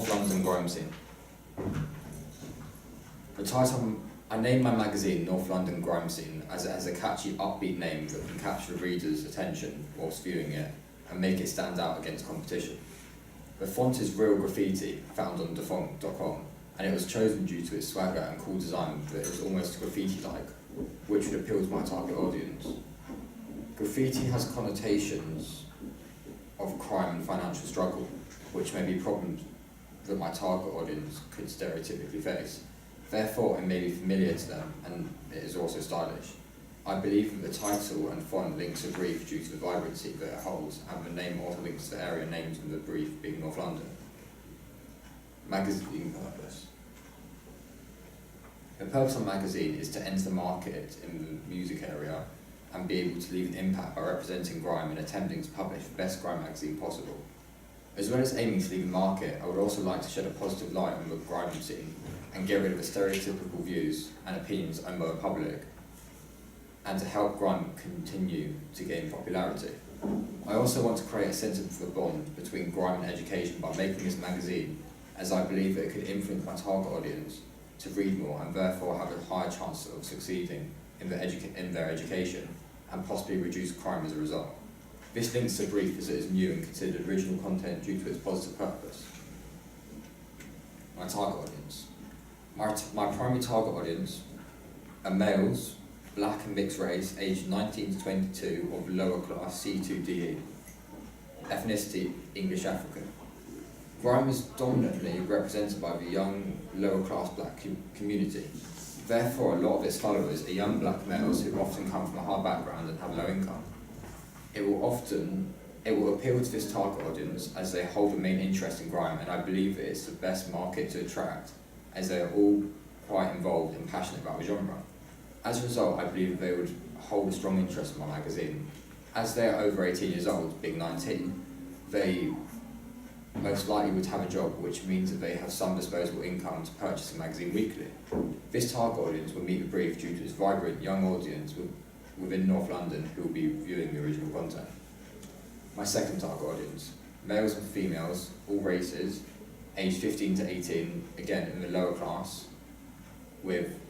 North London grime scene. The title, I named my magazine North London Grime Scene as it has a catchy, upbeat name that can capture the reader's attention whilst viewing it and make it stand out against competition. The font is real graffiti, found on defunct.com, and it was chosen due to its swagger and cool design that it was almost graffiti-like, which would appeal to my target audience. Graffiti has connotations of crime and financial struggle, which may be problems that my target audience could stereotypically face. Therefore, it may be familiar to them, and it is also stylish. I believe that the title and font links a brief due to the vibrancy that it holds, and the name also links to the area named in the brief being North London. Magazine purpose. The purpose of the magazine is to enter the market in the music area and be able to leave an impact by representing grime and attempting to publish the best grime magazine possible. As well as aiming to leave the market, I would also like to shed a positive light on the grime scene and get rid of the stereotypical views and opinions owned by the public, and to help grime continue to gain popularity. I also want to create a sense of a bond between grime and education by making this magazine, as I believe that it could influence my target audience to read more and therefore have a higher chance of succeeding in their education and possibly reduce crime as a result. This links to brief as it is new and considered original content due to its positive purpose. My target audience. My primary target audience are males, black and mixed race, aged 19 to 22 of lower class C2DE. Ethnicity, English African. Grime is dominantly represented by the young, lower class black community. Therefore, a lot of its followers are young black males who often come from a hard background and have low income. It will appeal to this target audience as they hold a main interest in grime, and I believe that it's the best market to attract as they are all quite involved and passionate about the genre. As a result, I believe that they would hold a strong interest in my magazine. As they are over 18 years old, being 19, they most likely would have a job, which means that they have some disposable income to purchase the magazine weekly. This target audience will meet the brief due to its vibrant young audience within North London who will be viewing the original content. My second target audience, males and females, all races, aged 15 to 18, again in the lower class, with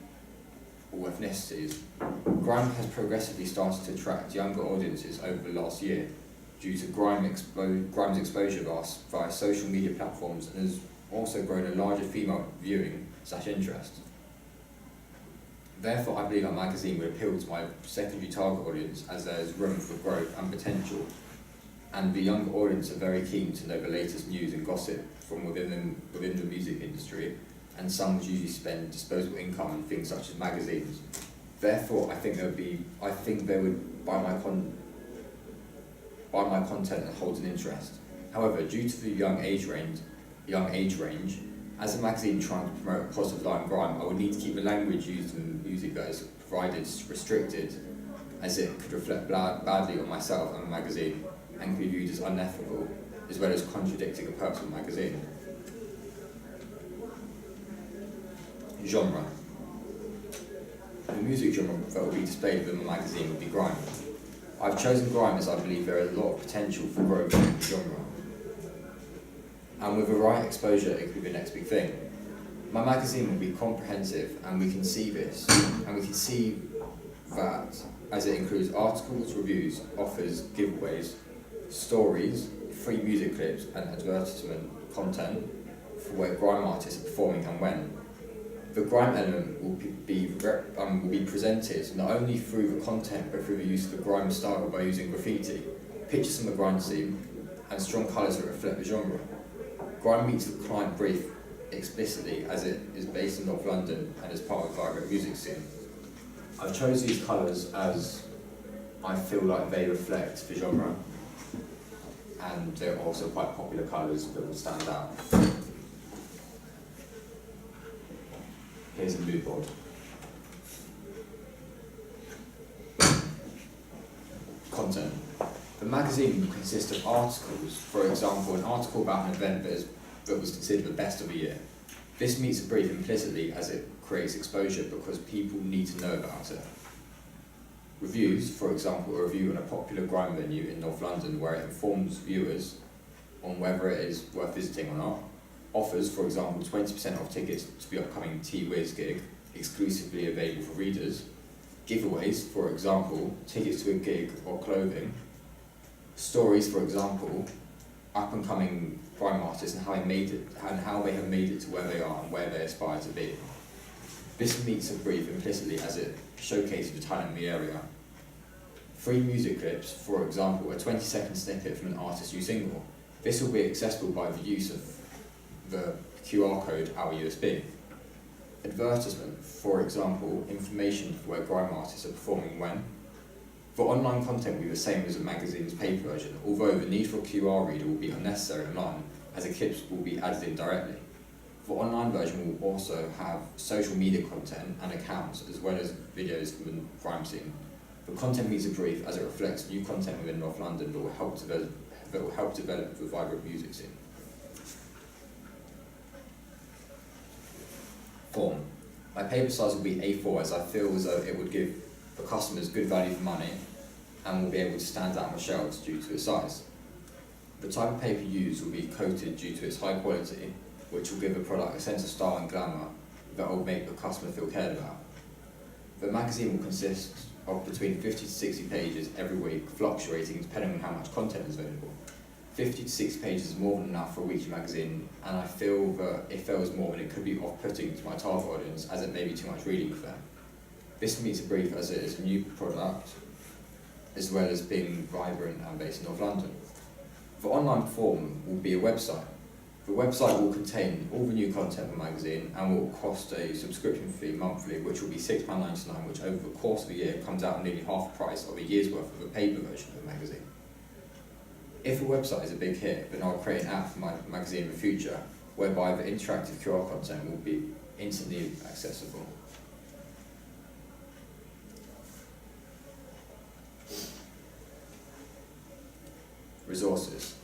all ethnicities. Grime has progressively started to attract younger audiences over the last year due to grime's exposure via social media platforms, and has also grown a larger female viewing / interest. Therefore, I believe our magazine would appeal to my secondary target audience as there is room for growth and potential, and the younger audience are very keen to know the latest news and gossip from within the music industry, and some would usually spend disposable income on things such as magazines. Therefore, I think they would buy my content that holds an interest. However, due to the young age range, as a magazine trying to promote a positive light on grime, I would need to keep the language used in the music that is provided restricted, as it could reflect badly on myself and the magazine, and could be viewed as unethical, as well as contradicting the purpose of the magazine. Genre. The music genre that will be displayed within the magazine would be grime. I've chosen grime as I believe there is a lot of potential for growth in the genre. And with the right exposure, it could be the next big thing. My magazine will be comprehensive, and we can see this, and we can see that as it includes articles, reviews, offers, giveaways, stories, free music clips, and advertisement content for where grime artists are performing and when. The grime element will be presented not only through the content but through the use of the grime style by using graffiti, pictures from the grime scene, and strong colours that reflect the genre. Grime meets the client brief explicitly as it is based in North London and is part of the vibrant music scene. I've chosen these colours as I feel like they reflect the genre, and they're also quite popular colours that will stand out. Here's a mood board. Content. The magazine will consist of articles, for example, an article about an event that was considered the best of the year. This meets the brief implicitly as it creates exposure because people need to know about it. Reviews, for example, a review on a popular grime venue in North London where it informs viewers on whether it is worth visiting or not. offers, for example, 20% off tickets to the upcoming T-Wiz gig, exclusively available for readers, giveaways, for example, tickets to a gig or clothing, stories, for example, up-and-coming grime artists and how they have made it to where they are and where they aspire to be. This meets a brief implicitly as it showcases the talent in the area. 3 music clips, for example, a 20-second snippet from an artist's new single. This will be accessible by the use of the QR code, our USB. Advertisement, for example, information for where grime artists are performing when. For online content will be the same as the magazine's paper version, although the need for a QR reader will be unnecessary online, as the clips will be added in directly. The online version will also have social media content and accounts, as well as videos from the grime scene. The content meets a brief as it reflects new content within North London that will help develop the vibrant music scene. Form. My paper size will be A4 as I feel as though it would give the customers good value for money and will be able to stand out on the shelves due to its size. The type of paper used will be coated due to its high quality, which will give the product a sense of style and glamour that will make the customer feel cared about. The magazine will consist of between 50 to 60 pages every week, fluctuating depending on how much content is available. 50 to 60 pages is more than enough for a weekly magazine, and I feel that if there was more, then it could be off-putting to my target audience, as it may be too much reading for them. This meets a brief as it is a new product, as well as being vibrant and based in North London. The online form will be a website. The website will contain all the new content of the magazine and will cost a subscription fee monthly, which will be £6.99, which over the course of the year comes out nearly half the price of a year's worth of the paper version of the magazine. If a website is a big hit, then I'll create an app for my magazine in the future, whereby the interactive QR content will be instantly accessible. Resources.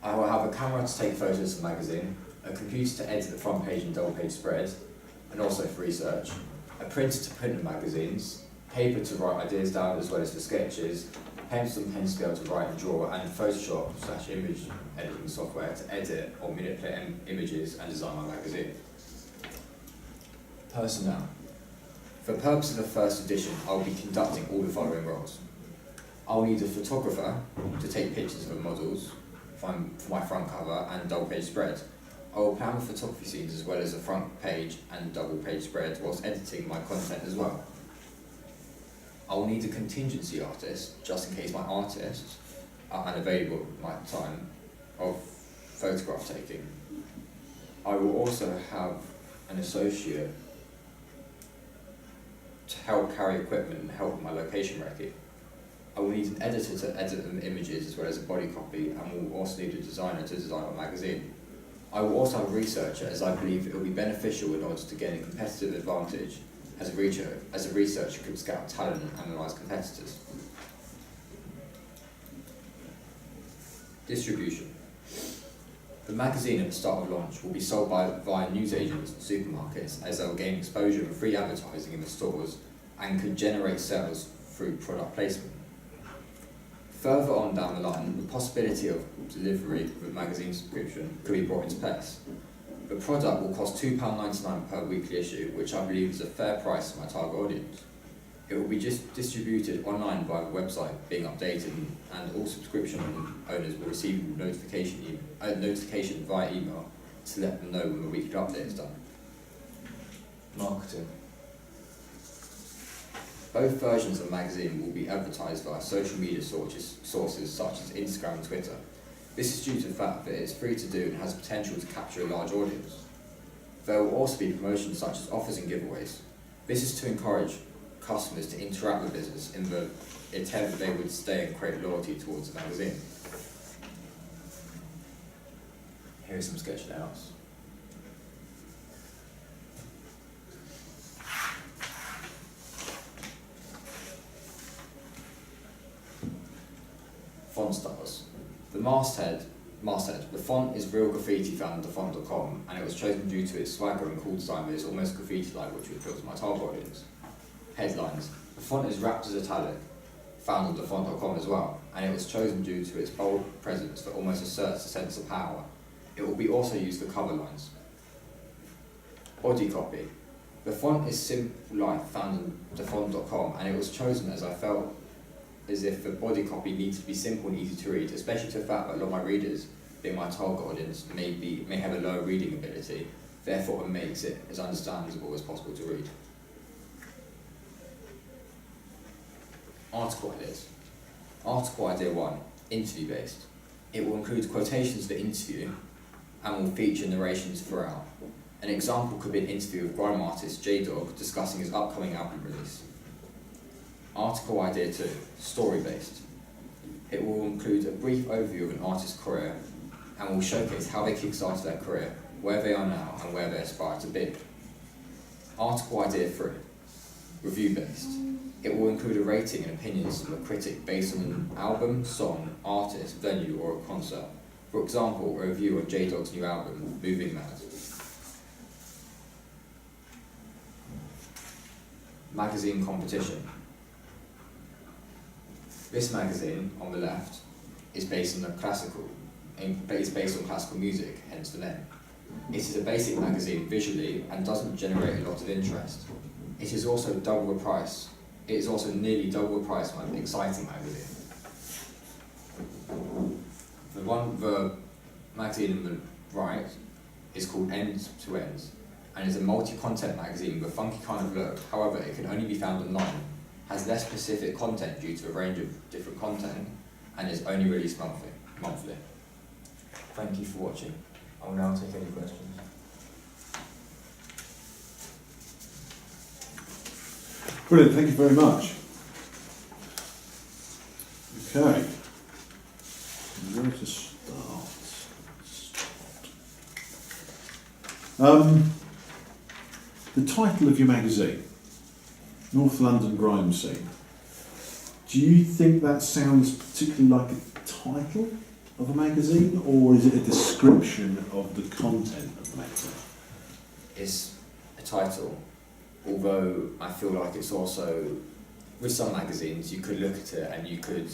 I will have a camera to take photos of the magazine, a computer to edit the front page and double page spread, and also for research, a printer to print the magazines, paper to write ideas down as well as for sketches, pencil and pen scale to write and draw, and Photoshop/image editing software to edit or manipulate images and design my magazine. Personnel. For the purpose of the first edition, I will be conducting all the following roles. I will need a photographer to take pictures of the models for my front cover and double page spread. I will plan the photography scenes as well as the front page and double page spread whilst editing my content as well. I will need a contingency artist just in case my artists are unavailable at my time of photograph taking. I will also have an associate to help carry equipment and help with my location recce. I will need an editor to edit the images as well as a body copy, and will also need a designer to design my magazine. I will also have a researcher, as I believe it will be beneficial in order to gain a competitive advantage as a researcher could scout talent and analyse competitors. Distribution. The magazine at the start of launch will be sold via newsagents and supermarkets, as they will gain exposure and free advertising in the stores and could generate sales through product placement. Further on down the line, the possibility of delivery with magazine subscription could be brought into place. The product will cost £2.99 per weekly issue, which I believe is a fair price for my target audience. It will be just distributed online via the website being updated, and all subscription owners will receive notification via email to let them know when the weekly update is done. Marketing. Both versions of the magazine will be advertised via social media sources such as Instagram and Twitter. This is due to the fact that it is free to do and has potential to capture a large audience. There will also be promotions such as offers and giveaways. This is to encourage customers to interact with business in the intent that they would stay and create loyalty towards the magazine. Here are some sketch layouts. Font styles. The masthead, the font is real graffiti found on thefont.com, and it was chosen due to its swagger and cool design that is almost graffiti-like, which would appeal to my target audience. Headlines. The font is wrapped as italic, found on thefont.com as well, and it was chosen due to its bold presence that almost asserts a sense of power. It will be also used for cover lines. Body copy. The font is Simple Life, found on thefont.com, and it was chosen as I felt as if the body copy needs to be simple and easy to read, especially to the fact that a lot of my readers, being my target audience, may have a lower reading ability, therefore it makes it as understandable as possible to read. Article ideas. Article idea 1, interview based. It will include quotations of the interview and will feature narrations throughout. An example could be an interview with grime artist J-Dog discussing his upcoming album release. Article idea 2, story based. It will include a brief overview of an artist's career and will showcase how they kickstarted their career, where they are now and where they aspire to be. Article idea 3, review based. It will include a rating and opinions from a critic based on an album, song, artist, venue or a concert. For example, a review of J-Dog's new album, Moving Mad. Magazine competition. This magazine, on the left, is based on classical music, hence the name. It is a basic magazine visually and doesn't generate a lot of interest. It is also double the price. It is also nearly double the price of an exciting magazine. The magazine on the right is called End to End and is a multi-content magazine with a funky kind of look. However, it can only be found online, has less specific content due to a range of different content, and is only released monthly. Thank you for watching. I will now take any questions. Brilliant, thank you very much. Okay, where to start? The title of your magazine, North London Grime Scene. Do you think that sounds particularly like a title of a magazine, or is it a description of the content of the magazine? It's a title, although I feel like it's also, with some magazines, you could look at it and you could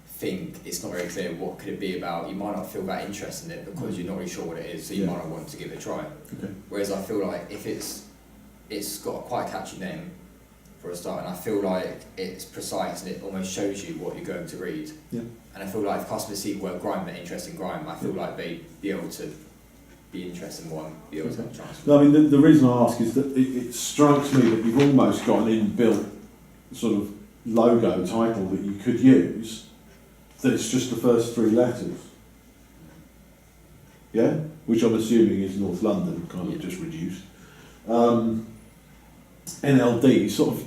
think it's not very clear what could it be about. You might not feel that interested in it because you're not really sure what it is, so you might not want to give it a try. Okay. Whereas I feel like if it's got quite a catchy name for a start, and I feel like it's precise and it almost shows you what you're going to read. Yeah. And I feel like if customers see the word grime, they're interested in grime, I feel like they'd be able to be interested in one, be able to have a chance. No, I mean, the reason I ask is that it strikes me that you've almost got an inbuilt sort of logo title that you could use, that it's just the first three letters. Yeah? Which I'm assuming is North London, kind of just reduced. NLD, sort of,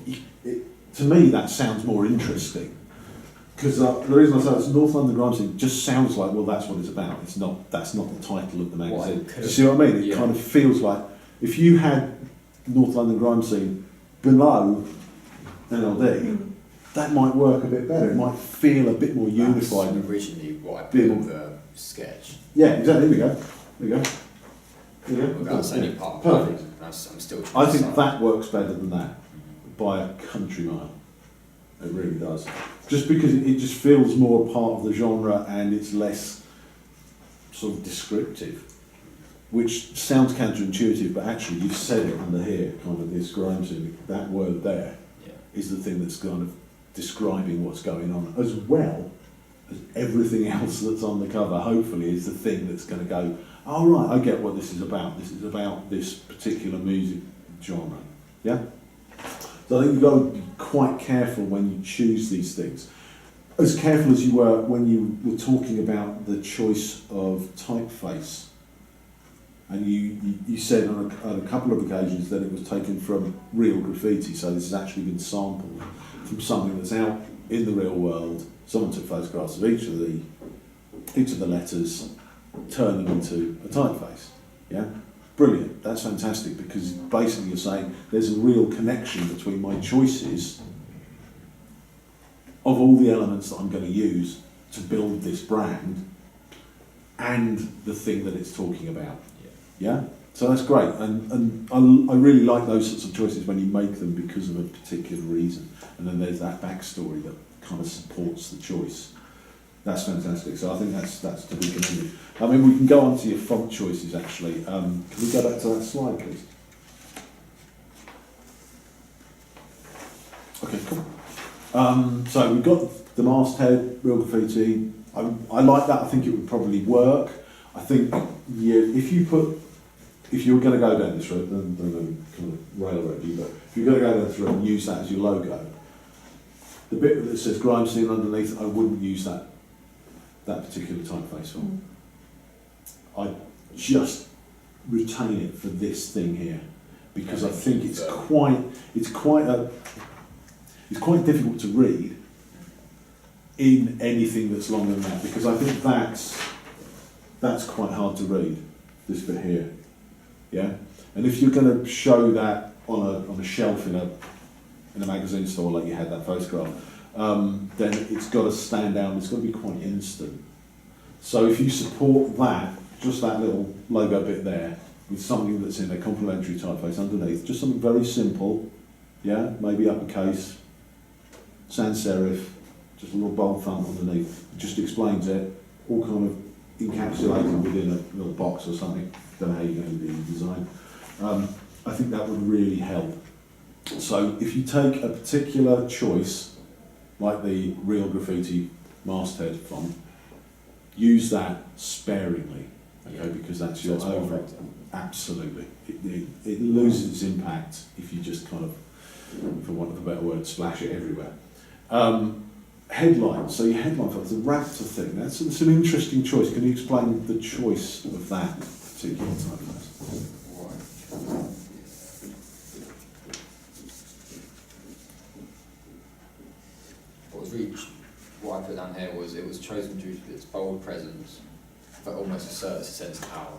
to me that sounds more interesting. Because the reason I say it's North London Grime Scene just sounds like, well, that's what it's about. That's not the title of the magazine. Do you see what I mean? It kind of feels like if you had North London Grime Scene below NLD, that might work a bit better. It might feel a bit more unified. That's originally what I put on the sketch. Yeah, exactly. There we go. There you go. There you go. That's only part of Perfect. it. I'm still trying I to think decide. that works better than that by a country mile. It really does. Just because it just feels more a part of the genre and it's less sort of descriptive, which sounds counterintuitive, but actually you've said it under here, kind of this grime scene, that word there is the thing that's kind of describing what's going on, as well as everything else that's on the cover, hopefully, is the thing that's going to go, oh right, I get what this is about. This is about this particular music genre. Yeah? So I think you've got to be quite careful when you choose these things. As careful as you were when you were talking about the choice of typeface. And you said on a couple of occasions that it was taken from real graffiti, so this has actually been sampled from something that's out in the real world. Someone took photographs of each of the letters, turned them into a typeface. Yeah? Brilliant, that's fantastic, because basically you're saying there's a real connection between my choices of all the elements that I'm going to use to build this brand and the thing that it's talking about. Yeah? So that's great, and I really like those sorts of choices when you make them because of a particular reason, and then there's that backstory that kind of supports the choice. That's fantastic. So I think that's to be commended. I mean, we can go on to your font choices actually. Can we go back to that slide, please? Okay, cool. So we've got the masthead, real graffiti. I like that. I think it would probably work. I think if you were going to go down this road, then kind of railroad you, but if you're going to go down this road and use that as your logo, the bit that says grime scene underneath, I wouldn't use that particular typeface on. I'd just retain it for this thing here, because I think it's quite difficult to read in anything that's longer than that, because I think that's quite hard to read, this bit here. Yeah? And if you're going to show that on a shelf in a magazine store like you had that photograph, then it's got to stand out, it's got to be quite instant. So if you support that, just that little logo bit there, with something that's in a complementary typeface underneath, just something very simple, yeah, maybe uppercase, sans serif, just a little bold font underneath, just explains it, all kind of encapsulated within a little box or something. Don't know how you're going to do the design. I think that would really help. So if you take a particular choice, like the real graffiti masthead font, use that sparingly, okay? Because that's your own. Absolutely, it loses its impact if you just kind of, for want of a better word, splash it everywhere. Headlines. So your headline font, the Raptor thing. That's an interesting choice. Can you explain the choice of that particular typeface? What I put down here was it was chosen due to its bold presence, but almost asserts a sense of power.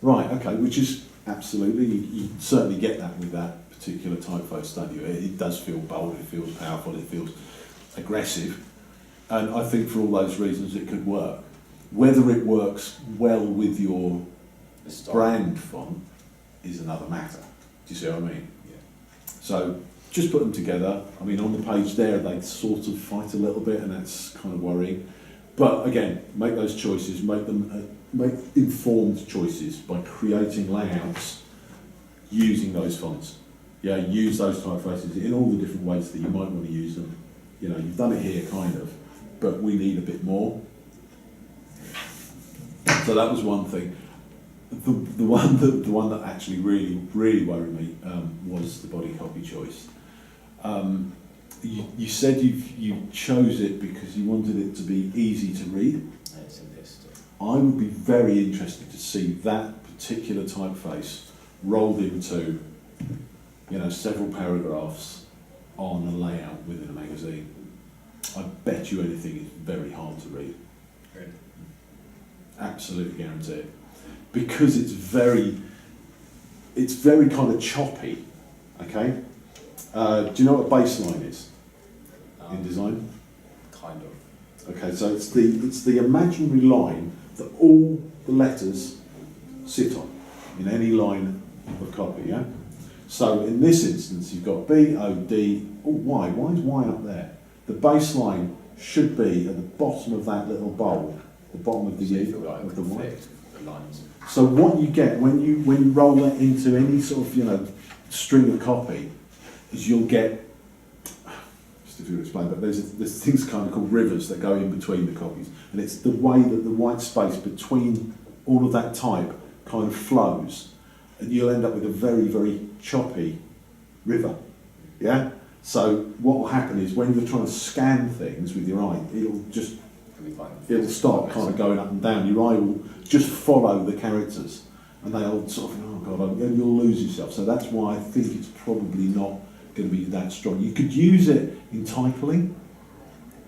Right, okay, which is absolutely, you certainly get that with that particular typeface, don't you? It does feel bold, it feels powerful, it feels aggressive, and I think for all those reasons it could work. Whether it works well with your brand font is another matter. Do you see what I mean? Yeah. So just put them together. I mean, on the page there, they sort of fight a little bit, and that's kind of worrying. But again, make those choices, make informed choices by creating layouts using those fonts. Yeah, use those typefaces in all the different ways that you might want to use them. You know, you've done it here, kind of, but we need a bit more. So that was one thing. The one that actually really worried me was the body copy choice. You said you chose it because you wanted it to be easy to read. It's in this. I would be very interested to see that particular typeface rolled into, several paragraphs on a layout within a magazine. I bet you anything it's very hard to read. Really? Absolutely guarantee it. Because it's very kind of choppy, okay? Do you know what a baseline is in design? Kind of. Okay, so it's the imaginary line that all the letters sit on in any line of copy, yeah? So in this instance, you've got B, O, D, Y. Why is Y up there? The baseline should be at the bottom of that little bowl, the bottom of the Y. Lines. So what you get when you roll that into any sort of string of copy is you'll get, just if you explain, but there's things kind of called rivers that go in between the copies, and it's the way that the white space between all of that type kind of flows, and you'll end up with a very, very choppy river. Yeah. So what will happen is when you're trying to scan things with your eye, it'll start kind of going up and down. Your eye will just follow the characters, and they'll sort of, oh God, and you'll lose yourself. So that's why I think it's probably not going to be that strong. You could use it in titling,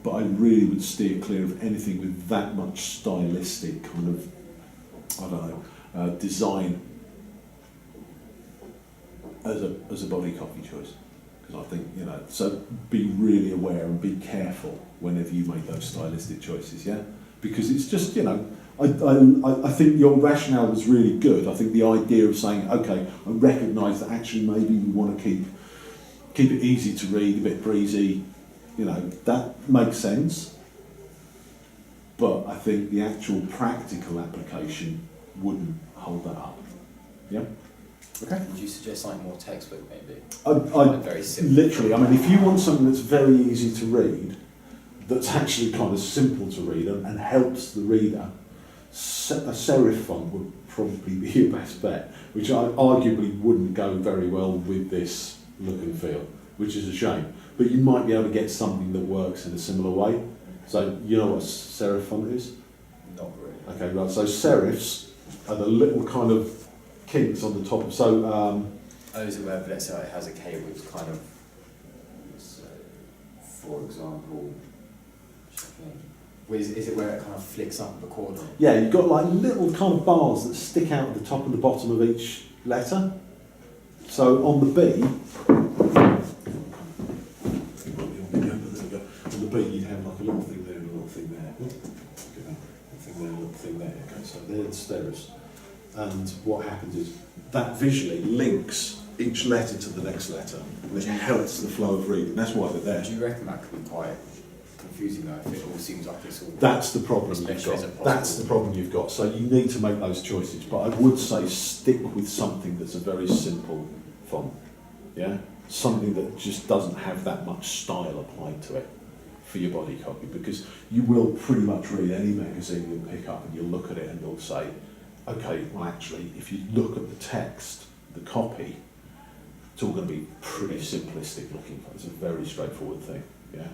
but I really would steer clear of anything with that much stylistic kind of, design as a body copy choice. Because I think, so be really aware and be careful whenever you make those stylistic choices, yeah? Because it's just, I think your rationale was really good. I think the idea of saying, okay, I recognise that actually maybe we want to keep it easy to read, a bit breezy, that makes sense. but I think the actual practical application wouldn't hold that up. Yeah? Okay. Would you suggest something more textbook maybe? Very simple. Literally, I mean, if you want something that's very easy to read, that's actually kind of simple to read and helps the reader, a serif font would probably be your best bet, which I arguably wouldn't go very well with this look and feel, which is a shame. But you might be able to get something that works in a similar way. So you know what a serif font is? Not really. Okay, right. So serifs are the little kind of kinks on the top. So is it where, let's say it has a cable, it's kind of, so, for example, is it where it kind of flicks up the corner? yeah, you've got like little kind of bars that stick out at the top and the bottom of each letter. So on the B, on the B you'd have like a little thing there and a little thing there. A thing there, a little thing there. Okay, so they're the serifs. And what happens is that visually links each letter to the next letter, which helps the flow of reading. That's why they're there. Do you reckon that could be quite confusing though, if it all seems like it's all... That's the problem you've got. That's the problem you've got. So you need to make those choices. But I would say stick with something that's a very simple font. Yeah? Something that just doesn't have that much style applied to it for your body copy, because you will pretty much read any magazine you'll pick up and you'll look at it and you'll say, okay, well actually, if you look at the text, the copy, it's all going to be pretty simplistic looking. It's a very straightforward thing, yeah?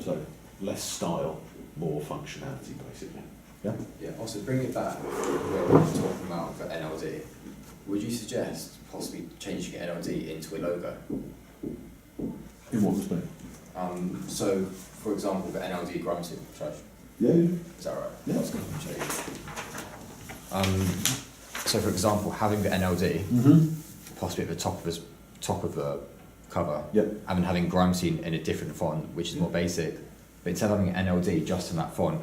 So, less style, more functionality, basically, yeah? Yeah, also bring it back, where we were talking about for NLD, would you suggest possibly changing NLD into a logo? In what respect? So, for example, the NLD Grime Church. Yeah. Is that right? Yeah. That's going to show you. So, for example, having the NLD possibly at the top of the cover, Yep. and then having Grime Scene in a different font, which is more basic, but instead of having NLD just in that font,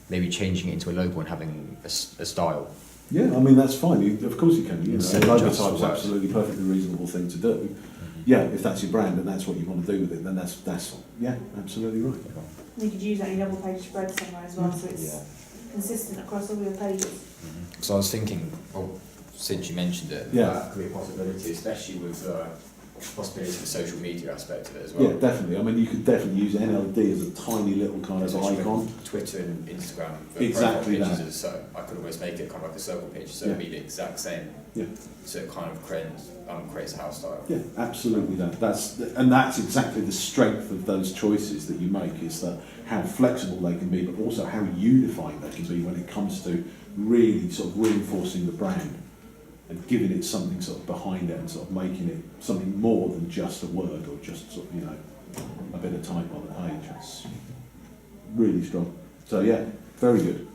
maybe changing it into a logo and having a style. Yeah, I mean, that's fine. Of course you can. You know, Instead a of logo just type is words. absolutely perfectly reasonable thing to do. Yeah, if that's your brand and that's what you want to do with it, then that's yeah, absolutely right. You could use that in double page spread somewhere as well, so it's consistent across all your pages. So I was thinking, well, since you mentioned it, Yeah. that could be a possibility, especially with the possibility of the social media aspect of it as well. Yeah, definitely. I mean, you could definitely use NLD as a tiny little kind of Especially icon. with Twitter and Instagram, the Exactly profile that. pictures, so I could almost make it kind of like a circle picture, so Yeah. it'd be the exact same. Yeah. So it kind of creates a house style. Yeah, absolutely. That's exactly the strength of those choices that you make, is that how flexible they can be, but also how unifying they can be when it comes to really sort of reinforcing the brand and giving it something sort of behind it and sort of making it something more than just a word or just sort of, you know, a bit of type on the page. It's really strong. So yeah, very good.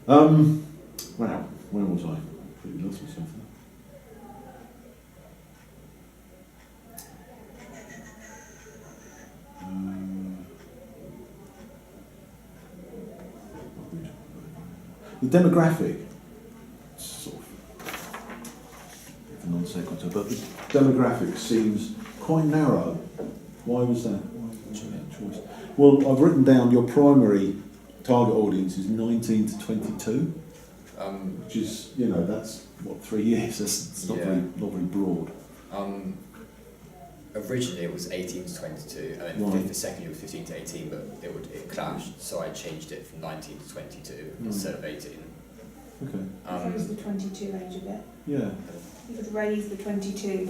Wow, where was I? Pretty lost myself there. The demographic, sort of a non sequitur, but the demographic seems quite narrow. Why was that? Why was that choice? Well, I've written down your primary target audience is 19 to 22, which is, you know, that's what, 3 years. It's not very broad. Originally it was 18 to 22, and Right. the second year was 15 to 18, but it clashed, so I changed it from 19 to 22 instead of 18. Okay. Raise the 22 age a bit. Yeah. You could raise the 22.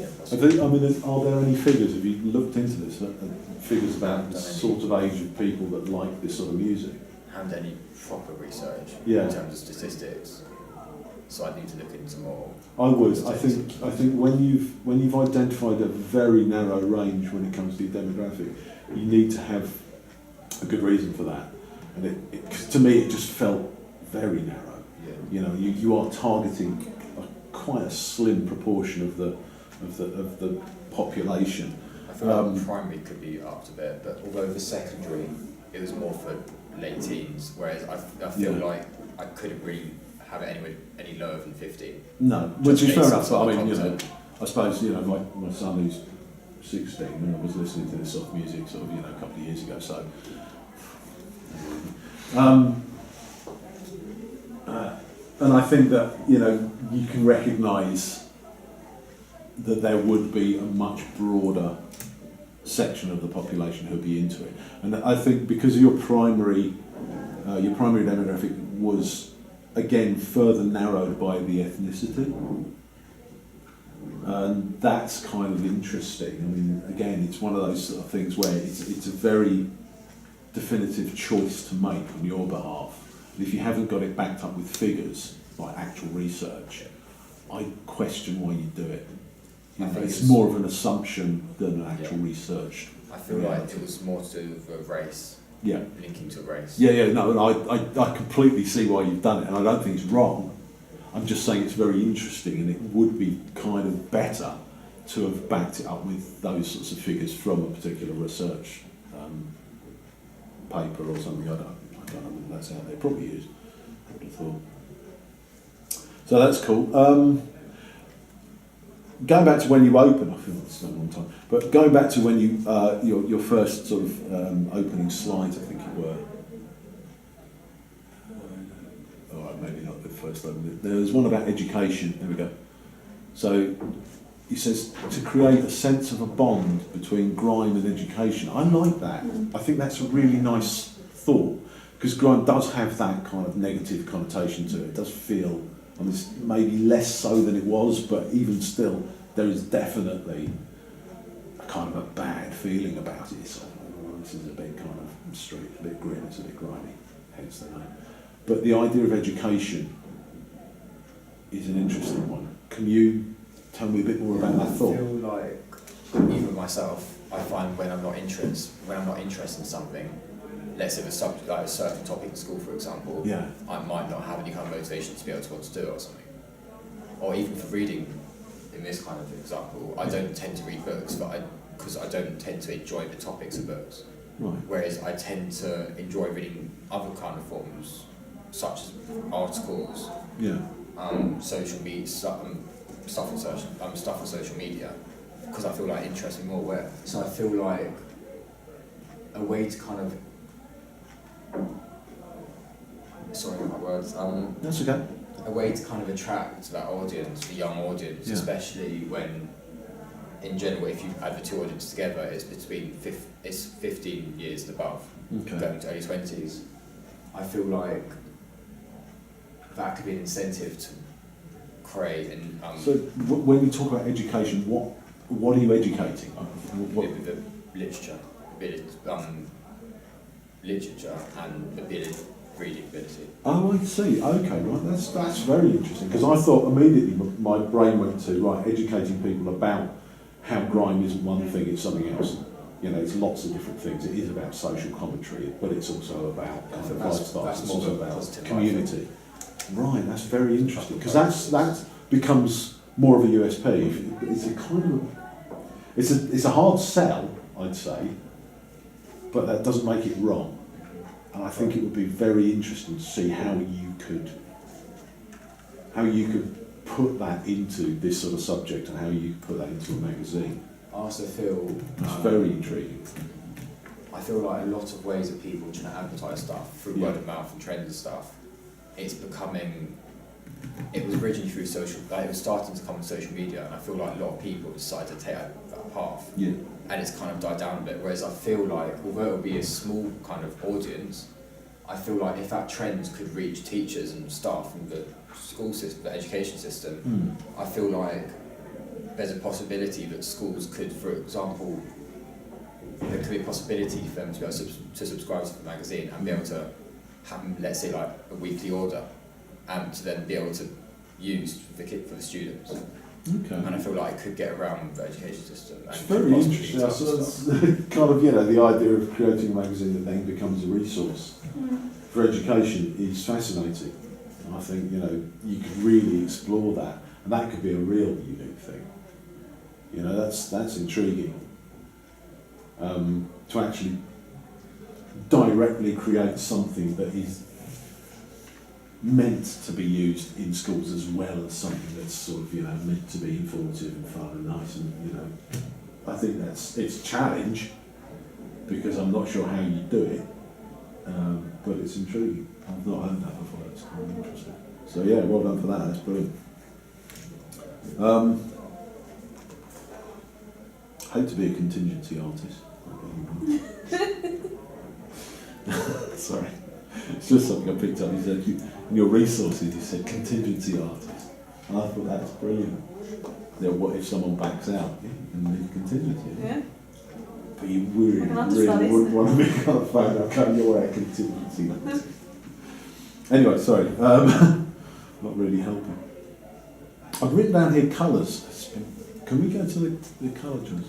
Are there any figures? Have you looked into this? Figures about the sort of age of people that like this sort of music? Haven't done any proper research Yeah. in terms of statistics, so I need to look into more. I would. I think when you've identified a very narrow range when it comes to your demographic, you need to have a good reason for that. And to me, it just felt very narrow. Yeah. You know, you are targeting quite a slim proportion of the population. I feel like primary could be up a bit, but although the secondary, it was more for late teens, whereas I feel like I couldn't really have it any lower than 15. No, which is fair based enough. on But I mean, you know, content. I suppose, you know, my son who's 16, when I was listening to this sort of music sort of, you know, a couple of years ago, so And I think that, you know, you can recognise that there would be a much broader section of the population who'd be into it. And I think because of your primary demographic was, again, further narrowed by the ethnicity. And that's kind of interesting. I mean, again, it's one of those sort of things where it's a very definitive choice to make on your behalf. And if you haven't got it backed up with figures, like actual research, I question why you do it. You know, it's more of an assumption than an actual research. I feel like it was more to do with a race. Yeah. Linking to a race. No, and I completely see why you've done it, and I don't think it's wrong. I'm just saying it's very interesting, and it would be kind of better to have backed it up with those sorts of figures from a particular research paper or something. I don't know if that's out there. Probably is. I would have thought. So that's cool. Going back to when you open, I feel it's not a long time, but going back to when you your first sort of opening slides, I think it were. All right, maybe not the first opening. There was one about education. There we go. So he says to create a sense of a bond between grime and education. I like that. I think that's a really nice thought, because grime does have that kind of negative connotation to it. It does feel, and it's maybe less so than it was, but even still, there is definitely a kind of a bad feeling about it. So, this is a bit kind of street, a bit grim, it's a bit grimy, hence the name. But the idea of education is an interesting one. Can you tell me a bit more about that thought? I feel like, even myself, I find when I'm not interested in something, let's say like a certain topic in school, for example, I might not have any kind of motivation to be able to want to do it or something. Or even for reading, in this kind of example, I don't tend to read books, because I don't tend to enjoy the topics of books. Right. Whereas I tend to enjoy reading other kind of forms, such as articles, social media, stuff on social media, because I feel like interesting more aware. So I feel like a way to kind of sorry my words. That's okay. A way to kind of attract that audience, the young audience, especially when, in general, if you add the two audiences together, it's 15 years and above, going to early 20s. I feel like that could be an incentive to create and. So when you talk about education, what are you educating? The literature, literature and reading ability. Oh, I see. Okay, right. That's very interesting, because I thought immediately my brain went to educating people about how grime isn't one thing; it's something else. You know, it's lots of different things. It is about social commentary, but it's also about kind of lifestyle. It's also about community. Right. That's very interesting, because that becomes more of a USP. It's a kind of it's a hard sell, I'd say, but that doesn't make it wrong. And I think it would be very interesting to see how you could put that into this sort of subject, and how you could put that into a magazine. I also feel it's very intriguing. I feel like a lot of ways that people trying to advertise stuff through word of mouth and trends and stuff, it's becoming. It was originally through it was starting to come on social media, and I feel like a lot of people decided to take that path. Yeah. And it's kind of died down a bit, whereas I feel like, although it will be a small kind of audience, I feel like if that trend could reach teachers and staff in the school system, the education system, I feel like there's a possibility that schools could, for example, there could be a possibility for them to be able to subscribe to the magazine and be able to have, let's say, like a weekly order, and to then be able to use for the students. Okay. And I feel like it could get around the education system. It's very interesting. So it's kind of, the idea of creating a magazine that then becomes a resource for education is fascinating. And I think, you could really explore that, and that could be a real unique thing. That's intriguing. To actually directly create something that is meant to be used in schools, as well as something that's sort of meant to be informative and fun and nice, and I think it's a challenge, because I'm not sure how you do it, but it's intriguing. I've not heard that before. It's kind of interesting. So yeah, well done for that. That's brilliant. Hate to be a contingency artist. Sorry, it's just something I picked up. He said in your resources, he said contingency artist, and I thought that's brilliant. Yeah, what if someone backs out? Yeah, you can leave contingency. Yeah. But you really wouldn't want to be on the phone. Okay, you're a contingency artist. Anyway, sorry, not really helping. I've written down here colours. Can we go to the colour choice?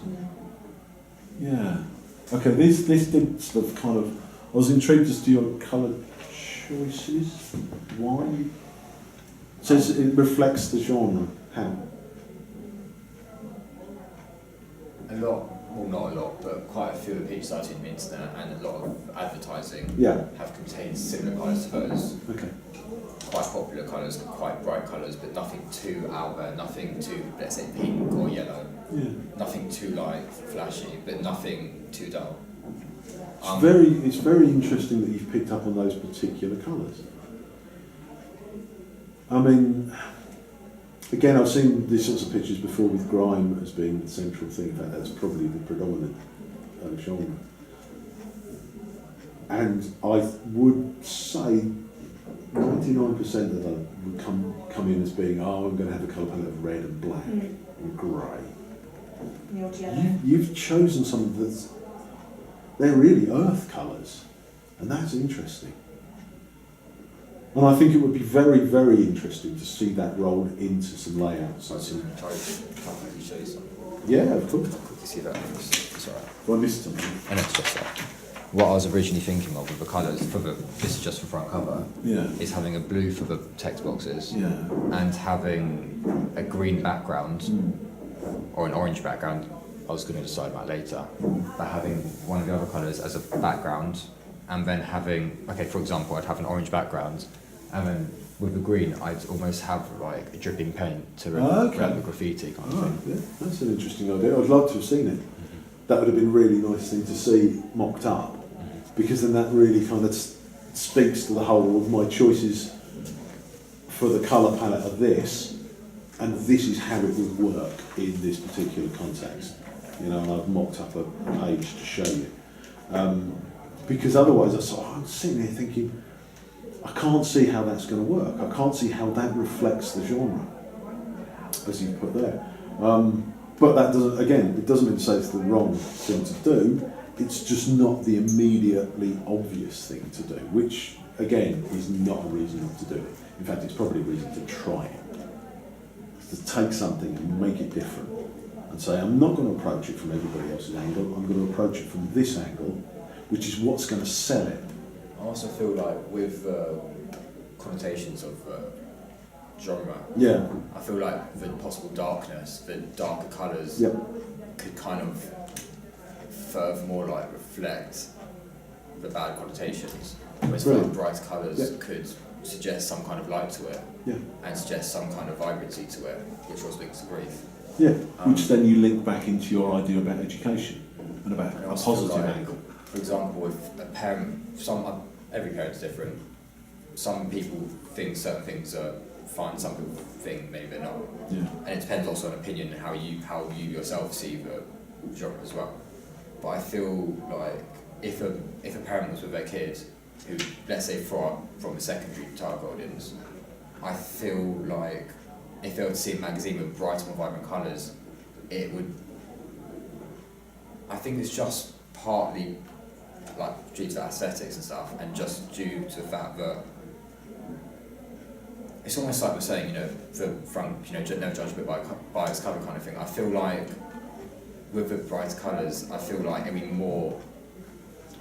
Yeah. Okay, this did sort of kind of. I was intrigued as to your colour choices. Why? It says it reflects the genre. How? A lot, well not a lot, but quite a few of the pictures I've seen on the internet and a lot of advertising have contained similar colours to those. Okay. Quite popular colours, quite bright colours, but nothing too out there, nothing too, let's say, pink or yellow. Yeah. Nothing too like flashy, but nothing too dull. It's very interesting that you've picked up on those particular colours. I mean, again, I've seen these sorts of pictures before with grime as being the central thing. In fact, that's probably the predominant genre. And I would say 99% of them would come in as being, I'm going to have a colour palette of red and black and grey. You've chosen some that's, they're really earth colours, and that's interesting. And I think it would be very, very interesting to see that rolled into some layouts. Try to show you something. Yeah, of course. Quickly see that. It's alright. Well, I missed something. And it's just that. What I was originally thinking of with the colours for this is just for front cover. Yeah. Is having a blue for the text boxes. Yeah. And having a green background or an orange background. I was going to decide that later. But having one of the other colours as a background, and then having, okay, for example, I'd have an orange background, and then with the green, I'd almost have like a dripping paint to represent the graffiti kind of thing. Yeah, that's an interesting idea. I'd love to have seen it. That would have been a really nice thing to see mocked up, because then that really kind of speaks to the whole of my choices for the colour palette of this, and this is how it would work in this particular context. You know, and I've mocked up a page to show you. Because otherwise I'm sitting here thinking, I can't see how that's going to work. I can't see how that reflects the genre, as you put there. But that doesn't, again, it doesn't mean to say it's the wrong thing to do. It's just not the immediately obvious thing to do, which, again, is not a reason not to do it. In fact, it's probably a reason to try it. To take something and make it different. And say, I'm not going to approach it from everybody else's angle, I'm going to approach it from this angle, which is what's going to sell it. I also feel like with connotations of genre, I feel like the possible darkness, the darker colours could kind of furthermore like reflect the bad connotations, whereas like bright colours could suggest some kind of light to it and suggest some kind of vibrancy to it, which was linked to grief. Yeah, which then you link back into your idea about education and about a positive angle. For example, if a parent, every parent's different. Some people think certain things are fine, some people think maybe they're not. Yeah. And it depends also on opinion and how you yourself see the genre as well. But I feel like if a parent was with their kid, who, let's say from a secondary target audience, I feel like if they were to see a magazine with bright and vibrant colours, it would. I think it's just partly like due to aesthetics and stuff, and just due to the fact that it's almost like we're saying, the front, no judgment by its colour kind of thing. I feel like with the bright colours, I feel like it'd be more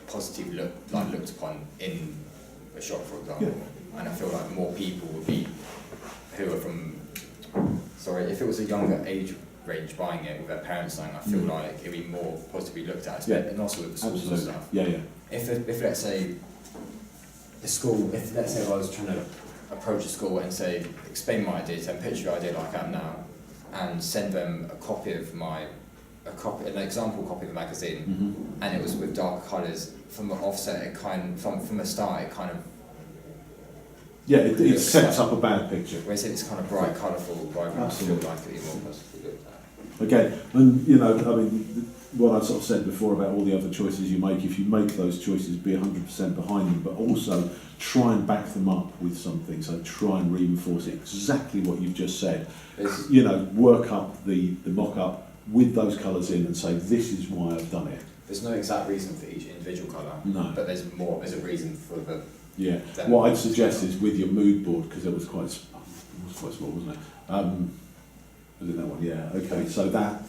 positively looked upon in a shop, for example, and I feel like more people would be who are from. Sorry, if it was a younger age range buying it with their parents saying, I feel like it'd be more positively looked at, and also with the schools and stuff. If let's say the school, if let's say I was trying to approach a school and say, explain my idea to them, picture your idea like I am now, and send them a copy of an example copy of a magazine, and it was with dark colours from the offset. From the start, it kind of Yeah, it sets up a bad picture. Whereas if it's kind of bright, colourful, vibrant, I feel Absolutely. like it'd be more positively looked at. Again, and you know, I mean, what I sort of said before about all the other choices you make, if you make those choices, be 100% behind them, but also try and back them up with something. So try and reinforce exactly what you've just said. There's, You know, work up the mock-up with those colours in and say, this is why I've done it. there's no exact reason for each individual colour, No. but there's a reason for the. Yeah. them. What I'd suggest is with your mood board, because it was quite small, wasn't it? Was it that one? Yeah. Okay. So that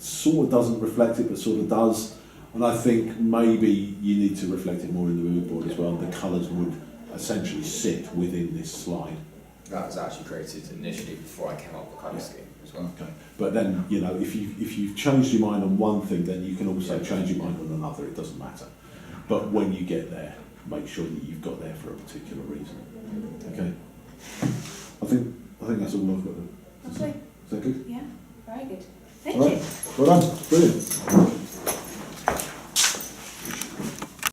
sort of doesn't reflect it, but sort of does. And I think maybe you need to reflect it more in the mood board as well. The colours would essentially sit within this slide. That was actually created initially before I came up with the colour scheme as well. Okay. But then, you know, if you've changed your mind on one thing, then you can also change your mind on another. It doesn't matter. But when you get there, make sure that you've got there for a particular reason. Okay. I think that's all I've got. Lovely. Is that good? Yeah, very good. Thank All you. right. Well done. Brilliant.